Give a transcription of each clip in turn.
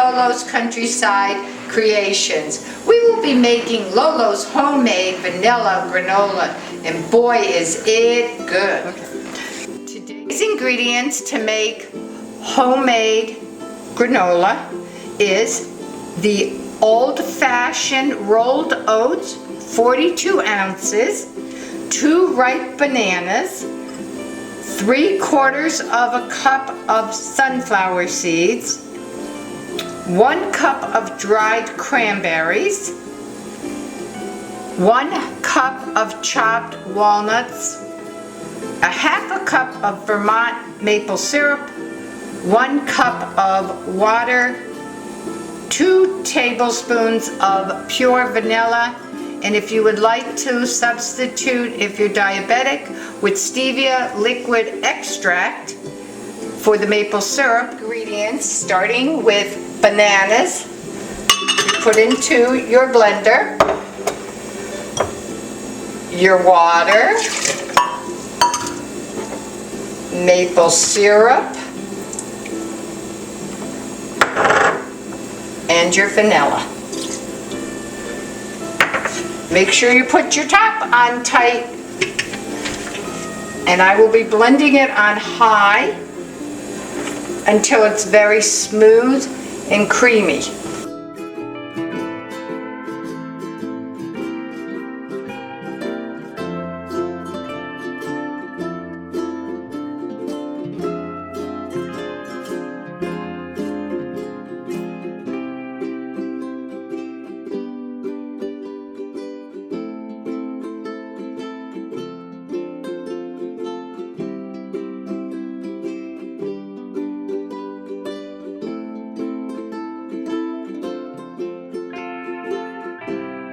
Lolo's Countryside Creations. We will be making Lolo's homemade vanilla granola, and boy is it good. Today's ingredients to make homemade granola is the old-fashioned rolled oats, 42 ounces, 2 ripe bananas, 3/4 of a cup of sunflower seeds, 1 cup of dried cranberries, 1 cup of chopped walnuts, a 1/2 cup of Vermont maple syrup, 1 cup of water, 2 tablespoons of pure vanilla, and if you would like to substitute, if you're diabetic, with stevia liquid extract for the maple syrup. Ingredients, starting with bananas, you put into your blender, your water, maple syrup, and your vanilla. Make sure you put your top on tight, and I will be blending it on high until it's very smooth and creamy.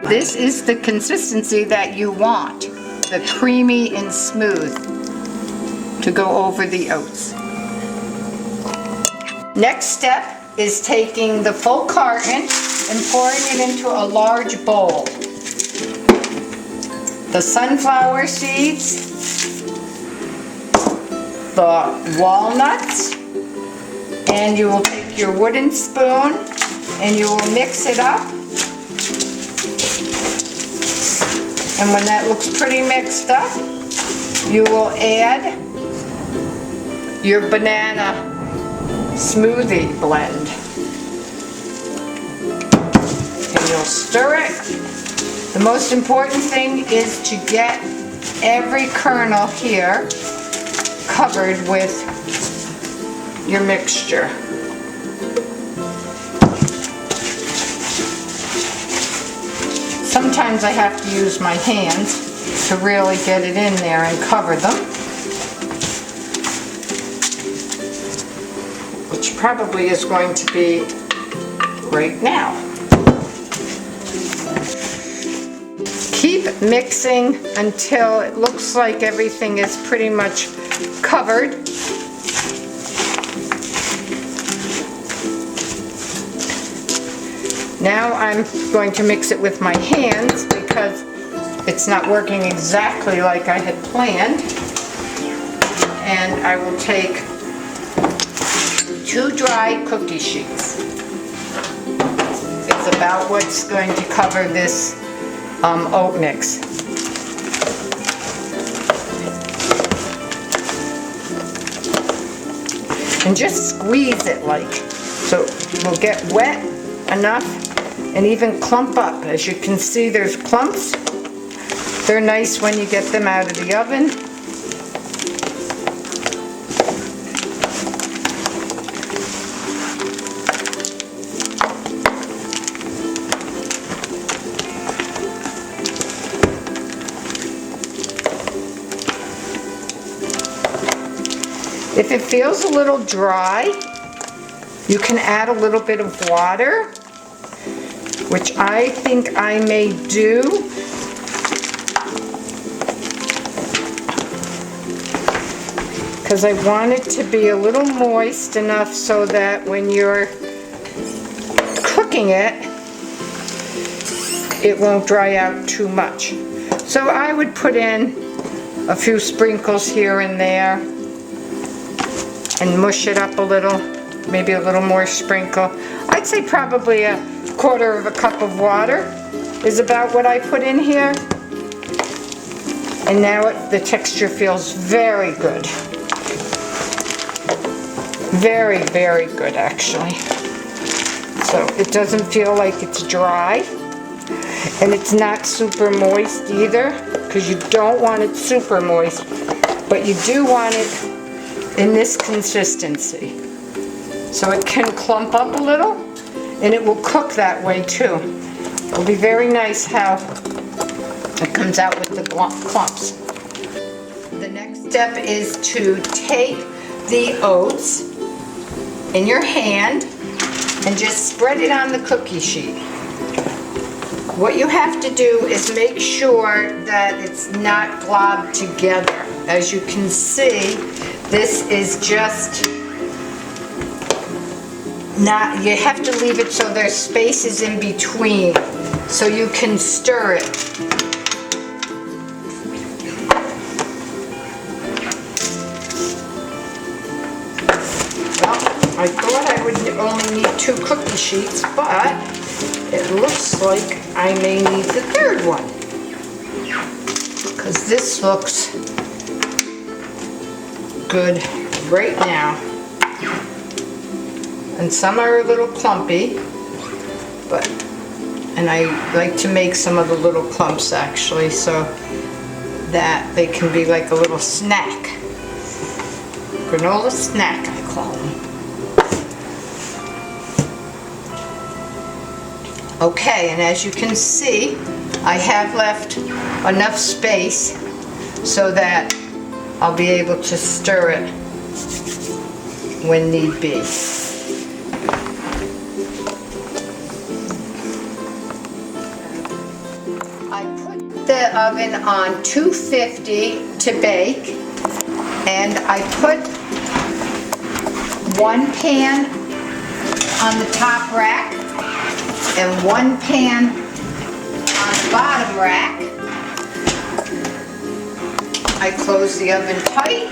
This is the consistency that you want, the creamy and smooth, to go over the oats. Next step is taking the full carton and pouring it into a large bowl. The sunflower seeds, the walnuts, and you will take your wooden spoon and you will mix it up. And when that looks pretty mixed up, you will add your banana smoothie blend. And you'll stir it. The most important thing is to get every kernel here covered with your mixture. Sometimes I have to use my hands to really get it in there and cover them, which probably is going to be right now. Keep mixing until it looks like everything is pretty much covered. Now I'm going to mix it with my hands because it's not working exactly like I had planned. And I will take 2 dried cookie sheets. It's about what's going to cover this oat mix. And just squeeze it so it will get wet enough and even clump up. As you can see, there's clumps. They're nice when you get them out of the oven. If it feels a little dry, you can add a little bit of water, which I think I may do. Because I want it to be a little moist enough so that when you're cooking it, it won't dry out too much. So I would put in a few sprinkles here and there and mush it up a little, maybe a little more sprinkle. I'd say probably a quarter of a cup of water is about what I put in here. And now the texture feels very good. Very, very good actually. So it doesn't feel like it's dry. And it's not super moist either, because you don't want it super moist, but you do want it in this consistency. So it can clump up a little, and it will cook that way too. It'll be very nice how it comes out with the clumps. The next step is to take the oats in your hand and just spread it on the cookie sheet. What you have to do is make sure that it's not globbed together. As you can see, this is just not, you have to leave it so there's spaces in between so you can stir it. I thought I would only need 2 cookie sheets, but it looks like I may need the 3rd one, because this looks good right now. And some are a little clumpy, and I like to make some of the little clumps actually so that they can be like a little snack. Granola snack, I call them. Okay, and as you can see, I have left enough space so that I'll be able to stir it when need be. I put the oven on 250 to bake, and I put 1 pan on the top rack and 1 pan on the bottom rack. I close the oven tight,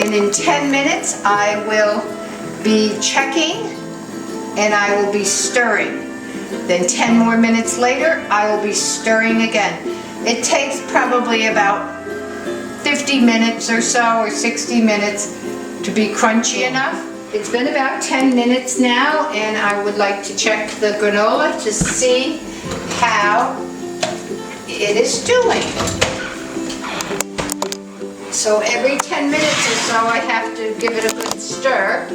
and in 10 minutes I will be checking and I will be stirring. Then 10 more minutes later I will be stirring again. It takes probably about 50 minutes or so, or 60 minutes to be crunchy enough. It's been about 10 minutes now, and I would like to check the granola to see how it is doing. So every 10 minutes or so I have to give it a good stir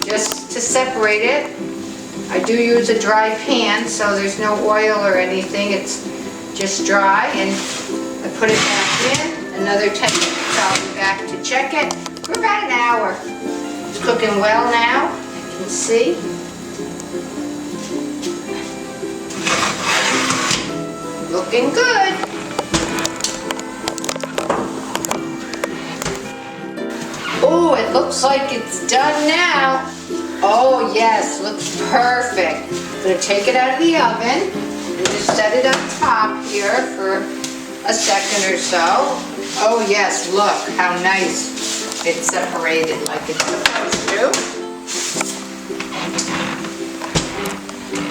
just to separate it. I do use a dry pan, so there's no oil or anything. It's just dry, and I put it back in. Another 10 minutes I'll be back to check it for about an hour. It's cooking well now, you can see. Looking good. Oh, it looks like it's done now. Oh yes, looks perfect. I'm going to take it out of the oven and just set it up top here for a second or so. Oh yes, look how nice it's separated like it's supposed to.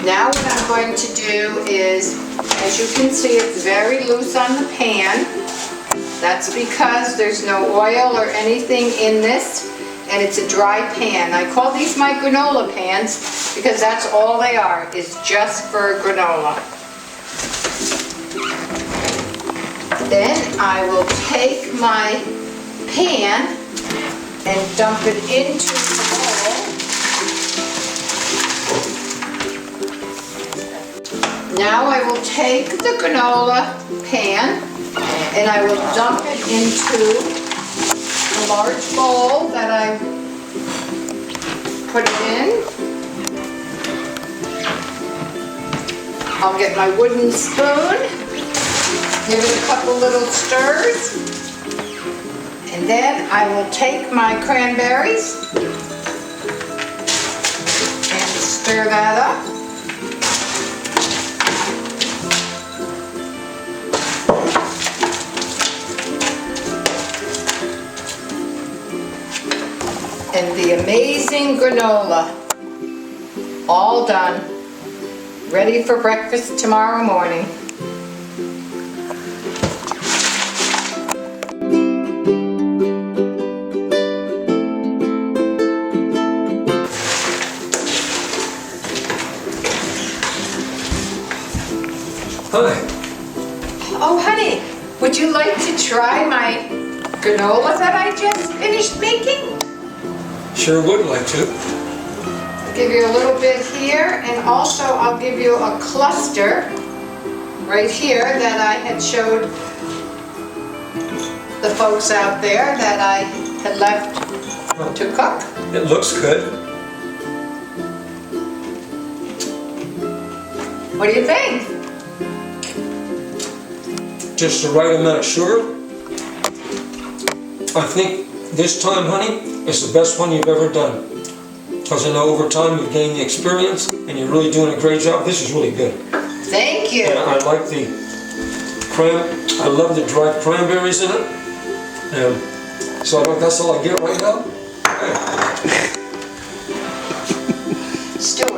Now what I'm going to do is, as you can see, it's very loose on the pan. That's because there's no oil or anything in this, and it's a dry pan. I call these my granola pans because that's all they are, is just for granola. Then I will take my pan and dump it into the bowl. Now I will take the granola pan and I will dump it into a large bowl that I put it in. I'll get my wooden spoon, give it a couple little stirs, and then I will take my cranberries and stir that up. And the amazing granola all done. Ready for breakfast tomorrow morning. Hi. Oh, honey, would you like to try my granola that I just finished making? Sure would like to. I'll give you a little bit here, and also I'll give you a cluster right here that I had showed the folks out there that I had left to cook. It looks good. What do you think? Just the right amount of sugar. I think this time, honey, it's the best one you've ever done. Because I know over time you've gained the experience and you're really doing a great job. This is really good. Thank you. And I like the I love the dried cranberries in it. So I think that's all I get right now. Still